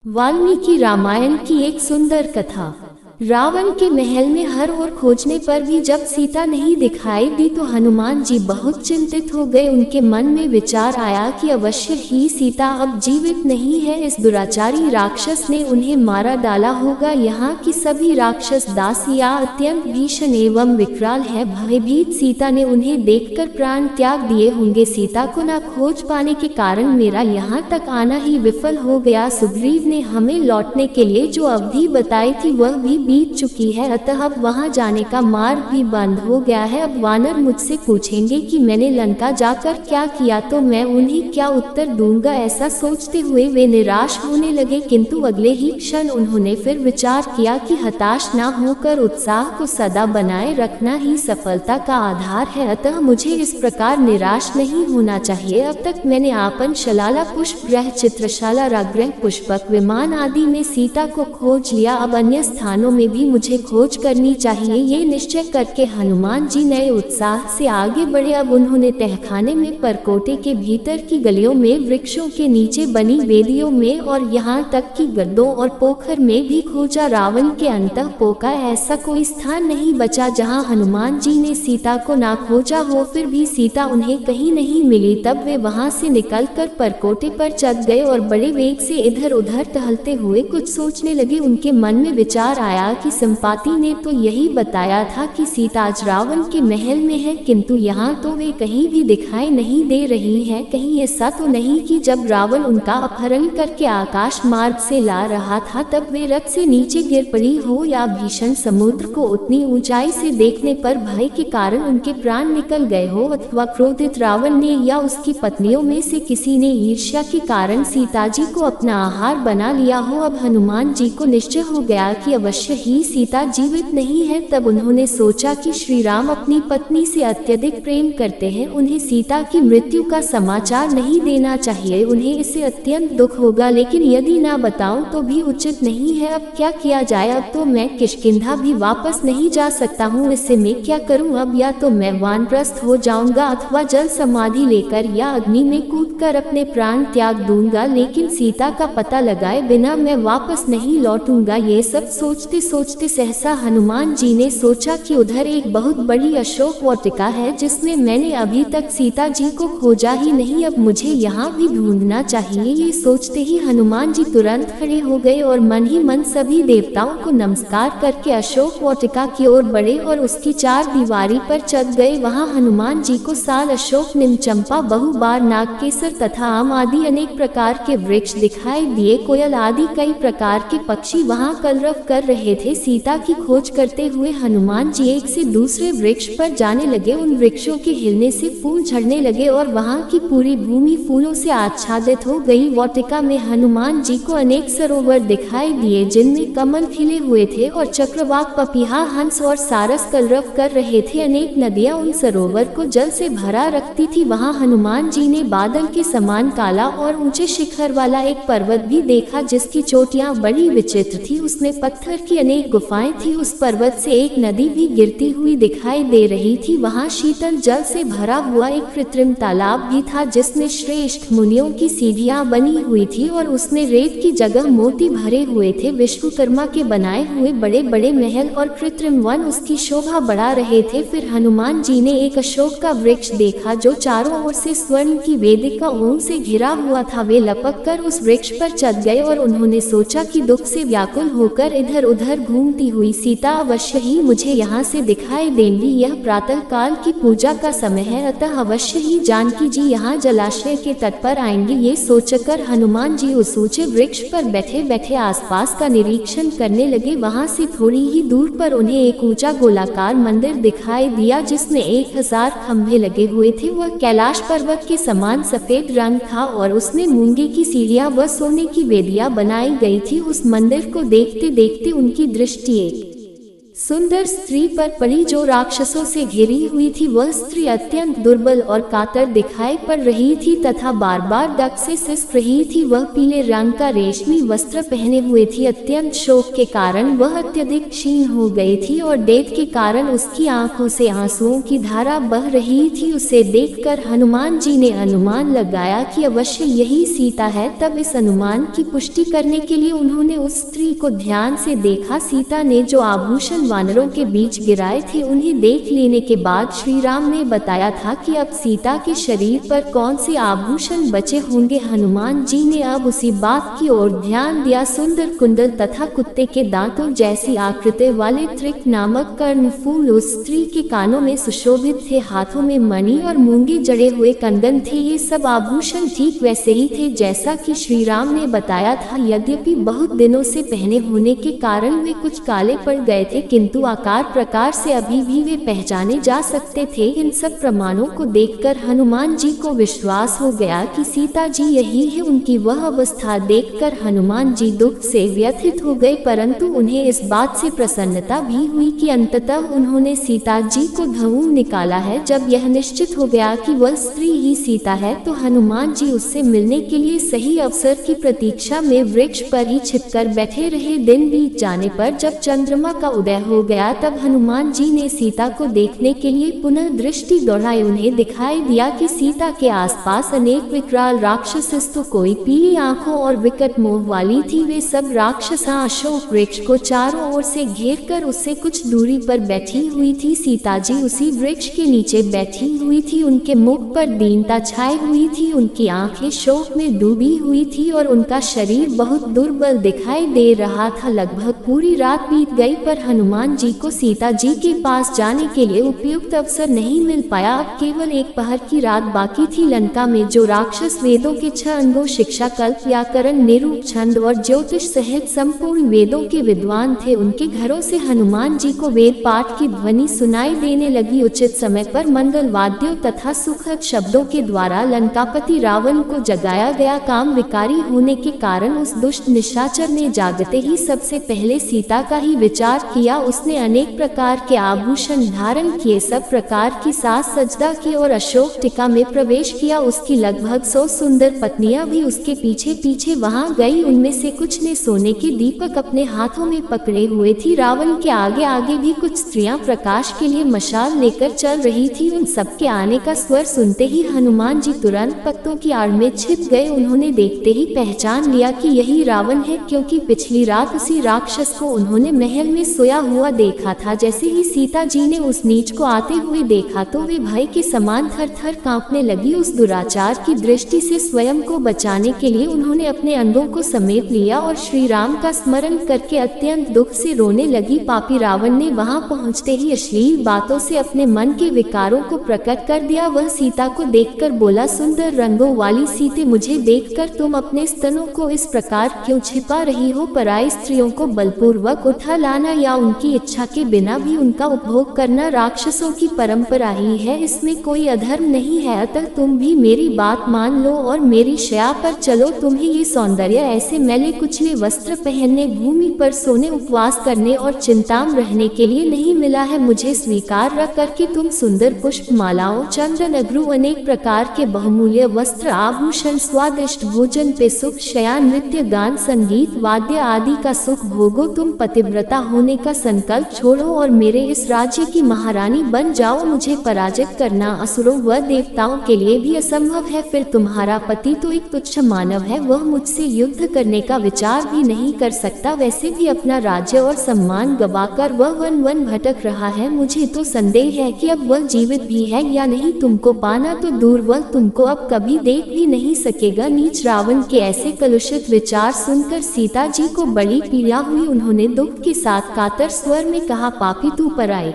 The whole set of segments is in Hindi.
वाल्मीकि रामायण की एक सुंदर कथा। रावण के महल में हर ओर खोजने पर भी जब सीता नहीं दिखाई दी तो हनुमान जी बहुत चिंतित हो गए। उनके मन में विचार आया कि अवश्य ही सीता अब जीवित नहीं है। इस दुराचारी राक्षस ने उन्हें मारा डाला होगा। यहाँ की सभी राक्षस दासियां अत्यंत भीषण एवं विकराल है। भयभीत सीता ने उन्हें देखकर प्राण त्याग दिए होंगे। सीता को न खोज पाने के कारण मेरा यहाँ तक आना ही विफल हो गया। सुग्रीव ने हमें लौटने के लिए जो अवधि बताई थी वह भी बीत चुकी है, अतः अब वहां जाने का मार्ग भी बंद हो गया है। अब वानर मुझसे पूछेंगे कि मैंने लंका जाकर क्या किया तो मैं उन्हें क्या उत्तर दूंगा। ऐसा सोचते हुए वे निराश होने लगे, किंतु अगले ही क्षण उन्होंने फिर विचार किया कि हताश न होकर उत्साह को सदा बनाए रखना ही सफलता का आधार है, अतः मुझे इस प्रकार निराश नहीं होना चाहिए। अब तक मैंने आपन शलाला पुष्प ग्रह, चित्रशाला, रागृह, पुष्पक विमान आदि में सीता को खोज लिया। अब अन्य स्थानों में भी मुझे खोज करनी चाहिए। ये निश्चय करके हनुमान जी नए उत्साह से आगे बढ़े। अब उन्होंने तहखाने में, परकोटे के भीतर की गलियों में, वृक्षों के नीचे बनी वेदियों में और यहाँ तक कि गड्ढों और पोखर में भी खोजा। रावण के अंतःपुर का ऐसा कोई स्थान नहीं बचा जहाँ हनुमान जी ने सीता को ना खोजा हो। फिर भी सीता उन्हें कहीं नहीं मिली। तब वे वहाँ से निकलकर परकोटे पर चढ़ गए और बड़े वेग से इधर उधर टहलते हुए कुछ सोचने लगे। उनके मन में विचार आया कि संपाति ने तो यही बताया था कि सीता आज रावण के महल में है, किंतु यहाँ तो वे कहीं भी दिखाई नहीं दे रही है। कहीं ऐसा तो नहीं कि जब रावण उनका अपहरण करके आकाश मार्ग से ला रहा था तब वे रथ से नीचे गिर पड़ी हो, या भीषण समुद्र को उतनी ऊंचाई से देखने पर भय के कारण उनके प्राण निकल गए हो, अथवा क्रोधित रावण ने या उसकी पत्नियों में से किसी ने ईर्ष्या के कारण सीता जी को अपना आहार बना लिया हो। अब हनुमान जी को निश्चय हो गया कि अवश्य ही सीता जीवित नहीं है। तब उन्होंने सोचा कि श्री राम अपनी पत्नी से अत्यधिक प्रेम करते हैं, उन्हें सीता की मृत्यु का समाचार नहीं देना चाहिए। उन्हें इससे अत्यंत दुख होगा, लेकिन यदि ना बताऊं तो भी उचित नहीं है। अब क्या किया जाए? अब तो मैं किष्किंधा भी वापस नहीं जा सकता हूँ, इससे मैं क्या करूँ? अब या तो मैं वानप्रस्थ हो जाऊंगा अथवा जल समाधि लेकर या अग्नि में कूदकर अपने प्राण त्याग दूंगा, लेकिन सीता का पता लगाए बिना मैं वापस नहीं लौटूंगा। ये सब सोचते सोचते सहसा हनुमान जी ने सोचा कि उधर एक बहुत बड़ी अशोक वाटिका है जिसमें मैंने अभी तक सीता जी को खोजा ही नहीं। अब मुझे यहाँ भी ढूंढना चाहिए। ये सोचते ही हनुमान जी तुरंत खड़े हो गए और मन ही मन सभी देवताओं को नमस्कार करके अशोक वाटिका की ओर बढ़े और उसकी चार दीवारी पर चढ़ गए। वहाँ हनुमान जी को साल अशोक, नीम, चंपा, बहुबार, नागकेसर तथा आम आदि अनेक प्रकार के वृक्ष दिखाई दिए। कोयल आदि कई प्रकार के पक्षी वहाँ कलरव कर रहे थे। सीता की खोज करते हुए हनुमान जी एक से दूसरे वृक्ष पर जाने लगे। उन वृक्षों के हिलने से फूल झड़ने लगे और वहाँ की पूरी भूमि फूलों से आच्छादित हो गई। वाटिका में हनुमान जी को अनेक सरोवर दिखाई दिए जिनमें कमल खिले हुए थे और चक्रवाक, पपीहा, हंस और सारस कलरव कर रहे थे। अनेक नदियाँ उन सरोवर को जल से भरा रखती थी। वहाँ हनुमान जी ने बादल के समान काला और ऊंचे शिखर वाला एक पर्वत भी देखा जिसकी चोटियां बड़ी विचित्र थी। उसमें पत्थर की अनेक गुफाएं थी। उस पर्वत से एक नदी भी गिरती हुई दिखाई दे रही थी। वहाँ शीतल जल से भरा हुआ एक कृत्रिम तालाब भी था जिसमें श्रेष्ठ मुनियों की सीढ़ियां बनी हुई थी और उसमें रेत की जगह मोती भरे हुए थे। विश्वकर्मा के बनाए हुए बड़े बड़े महल और कृत्रिम वन उसकी शोभा बढ़ा रहे थे। फिर हनुमान जी ने एक अशोक का वृक्ष देखा जो चारों ओर से स्वर्ण की वेदिका ऊन से घिरा हुआ था। वे लपक कर उस वृक्ष पर चढ़ गए और उन्होंने सोचा कि दुख से व्याकुल होकर इधर उधर घूमती हुई सीता अवश्य ही मुझे यहाँ से दिखाई देंगी। यह प्रातः काल की पूजा का समय है, अतः अवश्य ही जानकी जी यहाँ जलाशय के तट पर आएंगे। ये सोचकर हनुमान जी उस ऊंचे वृक्ष पर बैठे बैठे आसपास का निरीक्षण करने लगे। वहाँ से थोड़ी ही दूर पर उन्हें एक ऊंचा गोलाकार मंदिर दिखाई दिया जिसमें 1000 खंभे लगे हुए थे। वह कैलाश पर्वत के समान सफेद रंग था और उसमें मूंगे की सीढ़ियां व सोने की वेदियां बनाई गई थी। उस मंदिर को देखते देखते उनकी दृष्टि एक सुंदर स्त्री पर पड़ी जो राक्षसों से घिरी हुई थी। वह स्त्री अत्यंत दुर्बल और कातर दिखाई पड़ रही थी तथा बार बार डक से सिसक रही थी। वह पीले रंग का रेशमी वस्त्र पहने हुए थी। अत्यंत शोक के कारण वह अत्यधिक क्षीण हो गई थी और डेथ के कारण उसकी आंखों से आंसुओं की धारा बह रही थी। उसे देखकर हनुमान जी ने अनुमान लगाया कि अवश्य यही सीता है। तब इस अनुमान की पुष्टि करने के लिए उन्होंने उस स्त्री को ध्यान से देखा। सीता ने जो आभूषण वानरों के बीच गिराए थे उन्हें देख लेने के बाद श्री राम ने बताया था कि अब सीता के शरीर पर कौन से आभूषण बचे होंगे। हनुमान जी ने अब उसी बात की ओर ध्यान दिया। सुंदर कुंडल तथा कुत्ते के दांतों जैसी आकृति वाले त्रिक नामक कर्णफूल उस स्त्री के कानों में सुशोभित थे। हाथों में मणि और मूंगे जड़े हुए कंगन थे। ये सब आभूषण ठीक वैसे ही थे जैसा कि श्री राम ने बताया था। यद्यपि बहुत दिनों से पहने होने के कारण वे कुछ काले पड़ गए थे, किंतु आकार प्रकार से अभी भी वे पहचाने जा सकते थे। इन सब प्रमाणों को देखकर हनुमान जी को विश्वास हो गया कि सीता जी यही है। उनकी वह अवस्था देखकर हनुमान जी दुख से व्यथित हो गए, परंतु उन्हें इस बात से प्रसन्नता भी हुई कि अंततः उन्होंने सीता जी को ढूंढ निकाला है। जब यह निश्चित हो गया कि वह स्त्री ही सीता है तो हनुमान जी उससे मिलने के लिए सही अवसर की प्रतीक्षा में वृक्ष पर ही छिपकर बैठे रहे। दिन बीत जाने पर जब चंद्रमा का उदय हो गया तब हनुमान जी ने सीता को देखने के लिए पुनः दृष्टि दौड़ाई। उन्हें दिखाई दिया कि सीता के आसपास अनेक विकराल राक्षस तो कोई पीली आंखों और विकट मुंह वाली थी। वे सब राक्षस अशोक वृक्ष को चारों ओर से घेरकर उससे कुछ दूरी पर बैठी हुई थी। सीता जी उसी वृक्ष के नीचे बैठी हुई थी। उनके मुख पर दीनता छाई हुई थी, उनकी आंखें शोक में डूबी हुई थी और उनका शरीर बहुत दुर्बल दिखाई दे रहा था। लगभग पूरी रात बीत गई पर हनुमान जी को सीता जी के पास जाने के लिए उपयुक्त अवसर नहीं मिल पाया। अब केवल एक पहर की रात बाकी थी। लंका में जो राक्षस वेदों के 6 अंगों शिक्षा, कल्प, व्याकरण, निरूप, छंद और ज्योतिष सहित संपूर्ण वेदों के विद्वान थे, उनके घरों से हनुमान जी को वेद पाठ की ध्वनि सुनाई देने लगी। उचित समय पर मंगल वाद्यों तथा सुखद शब्दों के द्वारा लंकापति रावण को जगाया गया। काम विकारी होने के कारण उस दुष्ट निशाचर ने जागते ही सबसे पहले सीता का ही विचार किया। उसने अनेक प्रकार के आभूषण धारण किए, सब प्रकार की साज सज्जा की और अशोक टिका में प्रवेश किया। उसकी लगभग 100 सुंदर पत्नियां भी उसके पीछे पीछे वहां गई। उनमें से कुछ ने सोने के दीपक अपने हाथों में पकड़े हुए थी। रावण के आगे आगे भी कुछ स्त्रियां प्रकाश के लिए मशाल लेकर चल रही थी। उन सबके आने का स्वर सुनते ही हनुमान जी तुरंत पत्तों की आड़ में छिप गए। उन्होंने देखते ही पहचान लिया कि यही रावण है, क्योंकि पिछली रात उसी राक्षस को उन्होंने महल में सोया हुआ देखा था। जैसे ही सीता जी ने उस नीच को आते हुए देखा तो वे भय के समान थर थर कांपने लगी। उस दुराचार की दृष्टि से स्वयं को बचाने के लिए उन्होंने अपने अंगों को समेट लिया और श्री राम का स्मरण करके अत्यंत दुख से रोने लगी। पापी रावण ने वहां पहुंचते ही अश्लील बातों से अपने मन के विकारों को प्रकट कर दिया। वह सीता को देखकर बोला, सुंदर रंगों वाली सीते, मुझे देखकर तुम अपने स्तनों को इस प्रकार क्यों छिपा रही हो? पराई स्त्रियों को बलपूर्वक उठा लाना या उनकी इच्छा के बिना भी उनका उपभोग करना राक्षसों की परंपरा ही है, इसमें कोई अधर्म नहीं है। अतः तुम भी मेरी बात मान लो और मेरी शया पर चलो। तुम्हें ये सौंदर्य ऐसे मैले कुचले वस्त्र पहनने, भूमि पर सोने, उपवास करने और चिंताम रहने के लिए नहीं मिला है। मुझे स्वीकार रख करके तुम सुंदर पुष्प मालाओं, चंदन, अगरू, अनेक प्रकार के बहुमूल्य वस्त्र, आभूषण, स्वादिष्ट भोजन पे सुख, शयान, नृत्य, गान, संगीत, वाद्य आदि का सुख भोगो। तुम पतिव्रता होने का संकल्प छोड़ो और मेरे इस राज्य की महारानी बन जाओ। मुझे पराजित करना असुरों व देवताओं के लिए भी असंभव है। फिर तुम्हारा पति तो एक तुच्छ मानव है, वह मुझसे युद्ध करने का विचार भी नहीं कर सकता। वैसे भी अपना राज्य और सम्मान गवाकर वह वन वन भटक रहा है। मुझे तो संदेह है कि अब वह जीवित भी है या नहीं। तुमको पाना तो दूर, वह तुमको अब कभी देख भी नहीं सकेगा। नीच रावण के ऐसे कलुषित विचार सुनकर सीता जी को बड़ी पीड़ा हुई। उन्होंने दुख के साथ कातर स्वर में कहा, पापी तू पराई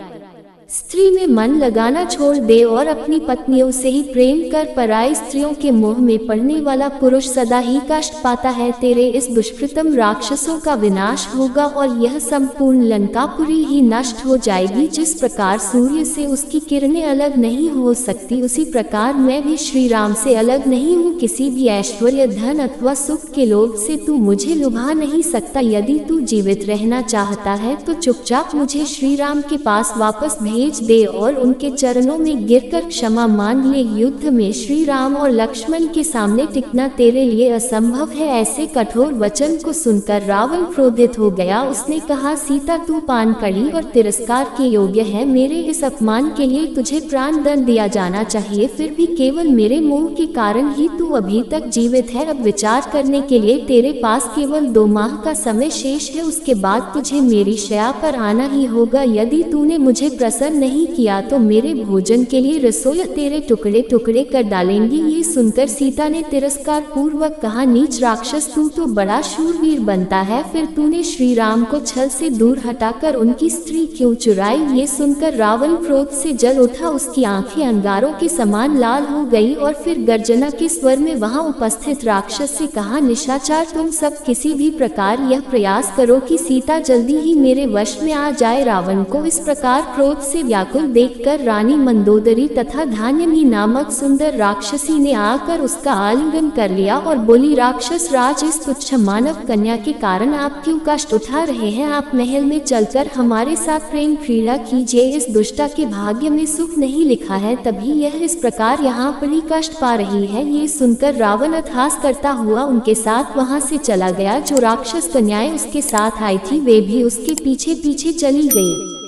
स्त्री में मन लगाना छोड़ दे और अपनी पत्नियों से ही प्रेम कर। पराई स्त्रियों के मोह में पड़ने वाला पुरुष सदा ही कष्ट पाता है। तेरे इस दुष्कृतम राक्षसों का विनाश होगा और यह संपूर्ण लंकापुरी ही नष्ट हो जाएगी। जिस प्रकार सूर्य से उसकी किरणें अलग नहीं हो सकती, उसी प्रकार मैं भी श्री राम से अलग नहीं हूँ। किसी भी ऐश्वर्य, धन अथवा सुख के लोभ से तू मुझे लुभा नहीं सकता। यदि तू जीवित रहना चाहता है तो चुपचाप मुझे श्री राम के पास वापस भेज दे और उनके चरणों में गिरकर क्षमा मांग ले। युद्ध में श्री राम और लक्ष्मण के सामने टिकना तेरे लिए असंभव है। ऐसे कठोर वचन को सुनकर रावण क्रोधित हो गया। उसने कहा, सीता तू पानकड़ी और तिरस्कार के योग्य है। मेरे इस अपमान के लिए तुझे प्राण दंड दिया जाना चाहिए। फिर भी केवल मेरे मोह के कारण ही तू अभी तक जीवित है। अब विचार करने के लिए तेरे पास केवल 2 माह का समय शेष है। उसके बाद तुझे मेरी शया पर आना ही होगा। यदि तूने मुझे प्रसन्न नहीं किया तो मेरे भोजन के लिए रसोई तेरे टुकड़े टुकड़े कर डालेंगी। ये सुनकर सीता ने तिरस्कार पूर्वक कहा, नीच राक्षस, तू तो बड़ा शूरवीर बनता है। फिर तूने श्री राम को छल से दूर हटाकर उनकी स्त्री क्यों चुराई? ये सुनकर रावण क्रोध से जल उठा। उसकी आंखें अंगारों के समान लाल हो गई और फिर गर्जना के स्वर में वहां उपस्थित राक्षस से कहा, निशाचर, तुम सब किसी भी प्रकार यह प्रयास करो कि सीता जल्दी ही मेरे वश में आ जाए। रावण को इस प्रकार क्रोध से व्याकुल देखकर रानी मंदोदरी तथा धान्यनी नामक सुंदर राक्षसी ने आकर उसका आलिंगन कर लिया और बोली, राक्षस राज, इस तुच्छ मानव कन्या के कारण आप क्यों कष्ट उठा रहे हैं? आप महल में चलकर हमारे साथ प्रेम क्रीड़ा कीजिए। इस दुष्टा के भाग्य में सुख नहीं लिखा है, तभी यह इस प्रकार यहाँ पर ही कष्ट पा रही है। ये सुनकर रावण अट्टहास करता हुआ उनके साथ वहाँ से चला गया। जो राक्षस कन्याएं उसके साथ आई थी वे भी उसके पीछे पीछे चली गई।